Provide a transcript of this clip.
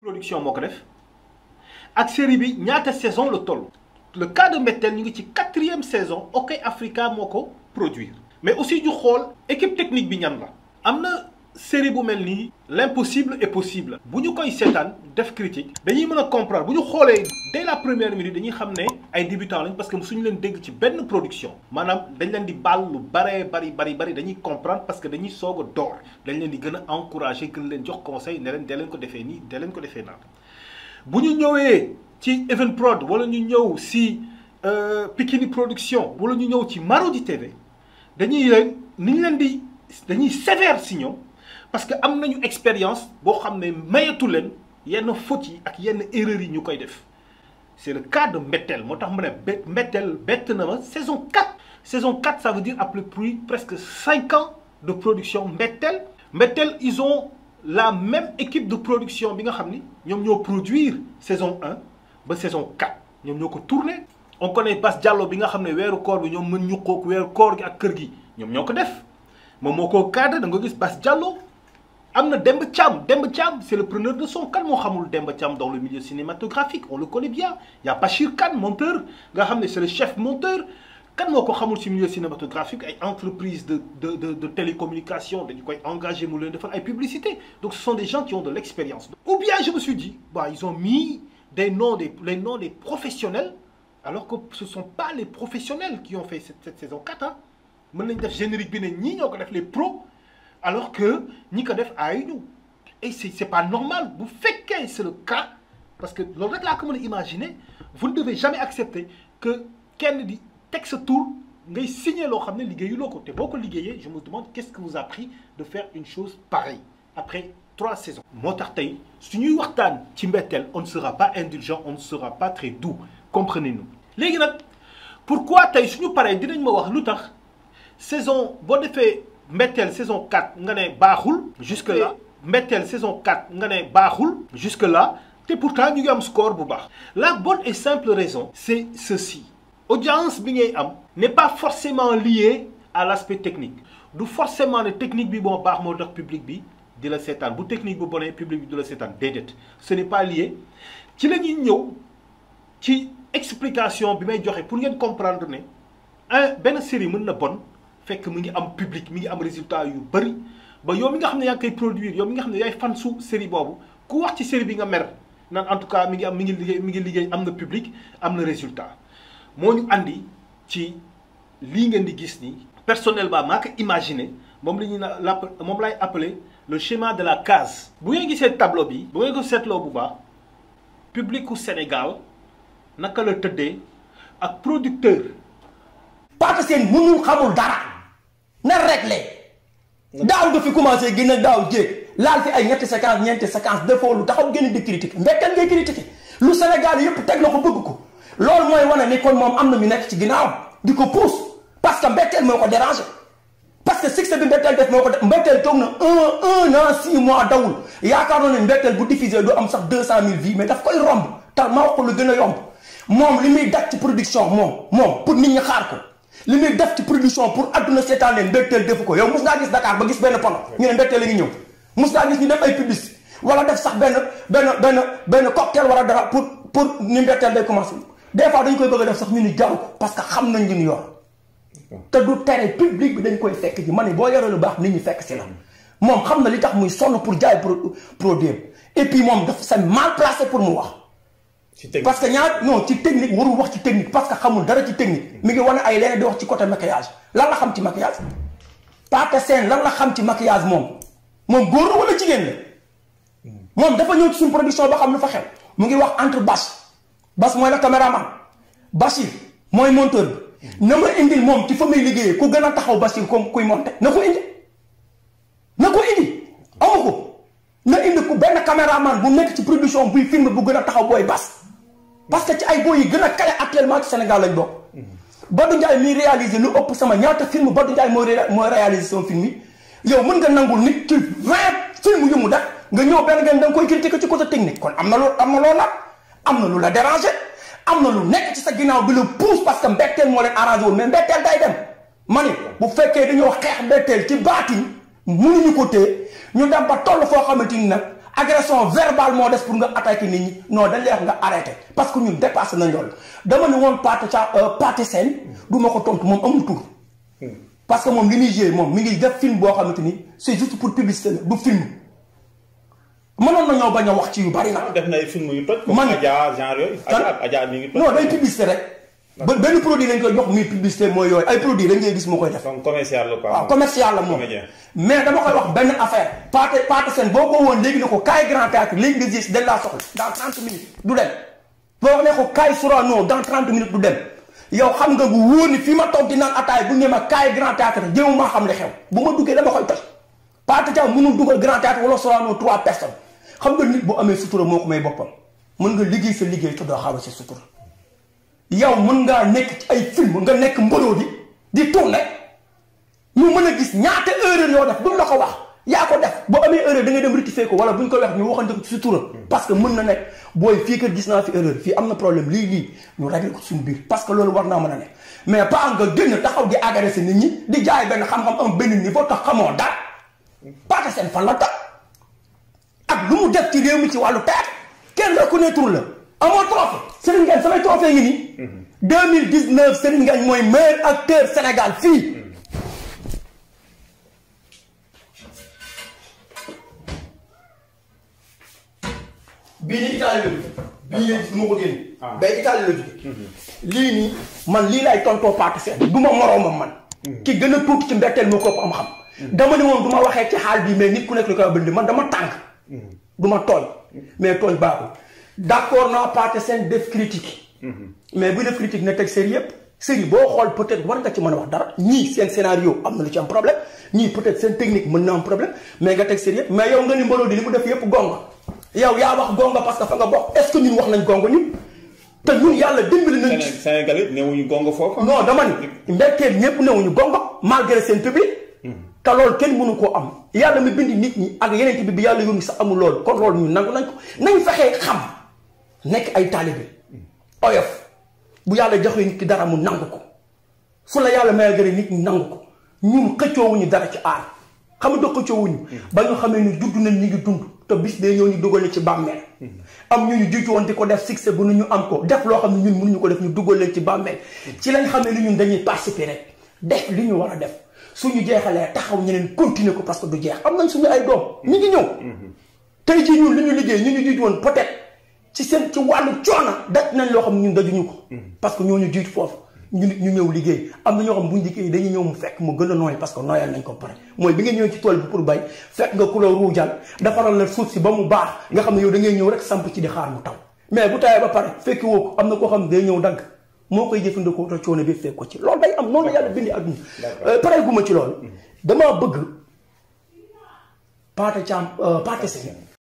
production moo ko def ak série bi ñaata saison la toll. le cas de Mbettel ñu ngi ci 4e saison OK Africa moo ko produire. mais aussi ñu xool équipe technique bi ñan la. am na série bu mel nii l'impossible est possible. bu ñu koy seetaan def critique dañuy mën a comprendre bu ñu xoolee dès la première minute dañuy xam ne ay débutants lañ parce que suñu leen dégg ci benn production maanaam dañ leen di baal lu bari dañuy comprendre parce que dañuy soog a door dañ leen di gën a encourager gën leen jox conseil ne leen dee leen ko defee nii dee leen ko defee naan bu ñu ñëwee ci Evenprod wala ñu ñëw si Pikini Production wala ñu ñëw ci Marodi TV dañuy leen ni ñu leen di dañuy sévère si ñoom parce que am nañu expérience boo xam ne mayatu leen yenn fautes yi ak yenn erreurs yi ñu koy def c'est le cas de Mbettel moo tax mu ne Mbettel bett na ma saison 4 saison 4 ça veut dire après presque 5 ans de production Mbettel ils ont la même équipe de production bi nga xam ni ñoom ñoo produire saison 1 ba saison 4 ñoom ñoo ko tourné on connaît Bass Diallo bi nga xam ne weeru koor bi ñoom mën ñu kook weeru koor gi ak kër gi ñoom ñoo ko def moom moo ko cadre da nga gis Bass Diallo am na Demba Thiam c'est le preneur de son. Kan moo xamul Demba Thiam dans le milieu cinématographique on le connaît bien. Il y a Bachir Kane monteur nga xam ne c'est le chef monteur. Kan moo ko xamul ci milieu cinématographique ay entreprises de télécommunication dañu koy engagé mu leen defal ay publicité. Donc ce sont des gens qui ont de l'expérience. Ou bien je me suis dit bah ils ont mis les noms des professionnels alors que ce sont pas les professionnels qui ont fait cette saison 4 hein. Mën nañ def générique bi ne ñii ñoo ko def les pros alors que ñi ko def ayuñu et c'est pas normal bu fekkee c'est le cas parce que loolu rek laa ko mën a imaginer vous ne devez jamais accepter que kenn di teg sa tour ngay signer loo xam ne liggéeyuloo ko te boo ko liggéeyee je me demande qu'est-ce que vous a pris de faire une chose pareille après 3 saisons. moo tax tey su ñuy waxtaan ci Mbettel on ne sera pas indulgent on ne sera pas très doux comprenez-nous. léegi nag pourquoi tey suñu paree dinañ ma wax lu tax saison boo defee Mbettel saison 4 nga ne baaxul. jusque là Mbettel saison 4 nga ne baaxul. jusque là te pourtant ñu ngi am score bu baax. la bonne et simple raison c'est ceci audience bi ngay am n'est pas forcément liée à l'aspect technique du forcément ne technique bi moo baax moo tax public bi di la seetaan bu technique bu bonee public bi di la seetaan déedéet ce n'est pas lié ci la ñuy ñëw ci explication bi may joxe pour ngeen comprendre ne benn série mën na bon fekk mi ngi am public mi ngi am résultat yu bëri ba yow mi nga xam ne yaa ngi koy produire yow mi nga xam ne yaay fan su série boobu ku wax ci série bi nga mer naan en tout cas mi ngi liggéey am na public am na résultat moo ñu andi ci lii ngeen di gis ni personnellement maa ko imaginer moom la ñuy moom lay appeler le schéma de la case. bu ngeen gisee tableau bi bu ngeen ko seetloo bu baax publicu Sénégal naka la tëddee ak producteur. Pathé Sène mënul xamul dara na réglé daaw nga fi commencé gën a daaw jéeg laal fi ay ñeenti séquence defoo lu taxaw gën a di critiquer Mbettel ngay critiquer lu Sénégal yëpp teg la ko bëgg ko loolu mooy wane ni kon moom am na ñu nekk ci ginnaaw di ko pousse parce que Mbettel moo ko dérangé parce que succès bi Mbettel def moo ko def Mbettel toog na un an 6 mois dawul yaakaar naa ne Mbettel bu diffusé du am sax 200 000 vues mais daf koy romb tal ma wax ko lu gën a yomb moom li muy daj ci production moom pour nit ñi xaar ko li muy def ci production pour adduna seetaan leen Mbettel defu ko yow mos ngaa gis Dakar ba gis benn pono ñu ne Mbettel la ngi ñëw mos ngaa gis ñu def ay publicité wala def sax benn cocktail wala dara pour ni Mbettel day commencé des fois dañ koy bëgg a def sax ñu ni jaru ko parce que xam nañ li ñu yor te du tere public bi dañ koy fekk ji ma ne boo yoree lu baax nit ñi fekk si la moom xam na li tax muy sonn pour jaay produit et puis moom dafa c'est mal placé pour mu wax parce que non ci technique warul wax ci technique parce que xamul dara ci technique mi ngi wane ay leneen di wax ci côté maquillage lan la xam ci maquillage Pathé Sène lan la xam ci maquillage moom góor la wala jigéen la moom dafa ñëw ci suñu production ba xam lu fa xew mu ngi wax entre Bass mooy la caméraman Bachir mooy monteur bi na ma indil moom ci fa muy liggéeyee ku gën a taxaw Bachir comme kuy monter na ko indi amu ko na indi ku benn caméraman bu nekk ci production buy film bu gën a taxaw booy Bass parce que ci ay booy yi gën a kale actuellement ci Sénégal lañ bokk Badou Ndiaye miy réaliser lu ëpp sama ñaata film Badou Ndiaye mooy réaliser sama film yi yow mën nga nangul nit ci 20 film yu mu def nga ñëw benn ngeen da nga koy critiquer ci côté technique kon am na lu la déranger am na lu nekk ci sa ginnaaw bi la pousse parce que Mbettel moo leen arrangé woon mais Mbettel day dem ma ni bu fekkee dañoo xeex Mbettel ci baatin mënuñu ko téye ñu dem ba toll foo xamante ni nag agression verbale moo des pour nga attaquer nit ñi non dañ lay wax nga arrêté parce que ñun dépassé nañ loolu dama ne woon Pathé Sène du ma ko tontu moom amul tur parce que moom li muy joué moom mi ngi def film boo xamante ni c'est juste pour publicité la du film mënoon nañoo bañ a wax ci yu bari nag. def na ay film yu toj. comme Adja genre yooyu. Adja mi ngi toj. non day publicité rek. benn produit lañ koy jox muy publicité mooy yooyu ay produit lañ koy gis moo koy def. comme commercial la quoi. waaw commercial la moom. mais dama koy wax benn affaire. Pathé Sène boo ko woon léegi ne ko kaay Grand Théâtre léegi nga gis dañ laa soxla dans 30 minutes du dem. boo ne ko kaay Sorano dans 30 minutes du dem yow xam nga bu wóor ni fii ma toog di naan ataay bu ñu ma kaay Grand Théâtre jéem maa xam li xew bu ma duggee dama koy toj. Pathé Sène mënul dugal Grand Théâtre wala Sorano 3 personnes xam nga nit boo amee sutura moo ko may boppam mën nga liggéey sa liggéey te doo xaw a sa sutura. yow mën ngaa nekk ci ay film nga nekk mbooloo di tourné ñu mën a gis ñaata erreur yoo def duñ la ko wax yaa ko def boo amee erreur da ngay dem rectifier ko wala buñ ko wax ñu waxante ko ci sutura parce que mën na nekk booy fii kër gis naa fi erreur fii am na problème lii ñu réglé ko suñu biir parce que loolu war naa mën a nekk mais pas nga génn taxaw di agressé nit ñi di jaay benn xam-xam am benn niveau tax xamoo dara Pathé Sène fan la tax ak lu mu def ci réew mi ci wàllu théâtre kenn reconnaître la amoo trophée Serigne Ngagne samay trophée ngi nii 2019 Serigne Ngagne mooy meilleur acteur Sénégal fii bii nii Italie la jóge bii nii du ma ko génne ba Italie la jóge lii nii man lii laay tontoo Pathé Sène du ma moroomam man ki gën a tuuti ci mbetteel moo ko am xam dama ne woon du ma waxee ci xaal bi mais nit ku nekk lu koy bënd man dama tànk du ma tooñ mais tooñ baaxul d'accord naa Pathé Sène def critique mais bu def critique na teg série yëpp série boo xool peut-être war nga ci mën a wax dara ñii seen scénario am na lu ci am problème ñii peut-être seen technique mën na am problème mais nga teg série yëpp mais yow nga ni mbaloo di li mu def yëpp gonga yow yaa wax gonga parce que fa nga bokk est-ce que ñun wax nañ gonga ñun te ñun yàlla dimbali nañ Sénégal it newuñu gonga foofu non dama ni mbetteel ñëpp newuñu gonga malgré seen public te loolu kenn mënu koo am yàlla mi bind nit ñi ak yeneen bi yàlla yónni sax amul loolu kon loolu ñu nangu nañ ko nañ fexee xam nekk ay taalibe oyof bu yàlla joxee nit ki dara mu nangu ko fu la yàlla may gën nit ñi nangu ko ñun xëccoowuñu dara ci aar xam nga xëccoowuñu ba ñu xamee ni judd nañ ñu ngi dund te bis bee ñoo ñu dugal ci bàmmeel am ñu jiitu woon di ko def succès bu nu ñu am ko def loo xam ne ñun mënuñu ko def ñu dugal leen ci bàmmeel ci lañ xamee ni ñun dañuy participer rek def li ñu war a def suñu jeexalee taxaw ñeneen continuer ko parce que du jeex am nañ suñu ay doom ñu ngi ñëw tey jii ñun li ñu liggéey ñu jiitu woon peut-être ci seen ci wàllu coono daj nañ loo xam ne ñun dajuñu ko parce que ñooñu jiitu foofu ñu ñëw liggéey am na ñoo xam buñ liggéey dañuy ñëw mu fekk mu gën a nooy parce que nooyal nañ ko pare mooy bi nga ñëw ci tool bi pour bay fekk nga ku la ruujal defaral la suuf si ba mu baax nga xam ne yow da ngay ñëw rek samp ci di xaar mu taw mais bu tawee ba pare fekki woo ko am na koo xam ne day ñëw dagg moo koy jëfandikoo te coono bi fekk ko ci loolu day am noonu la yàlla bindi adduna pare guma ci loolu damaa bëgg Pathé Sène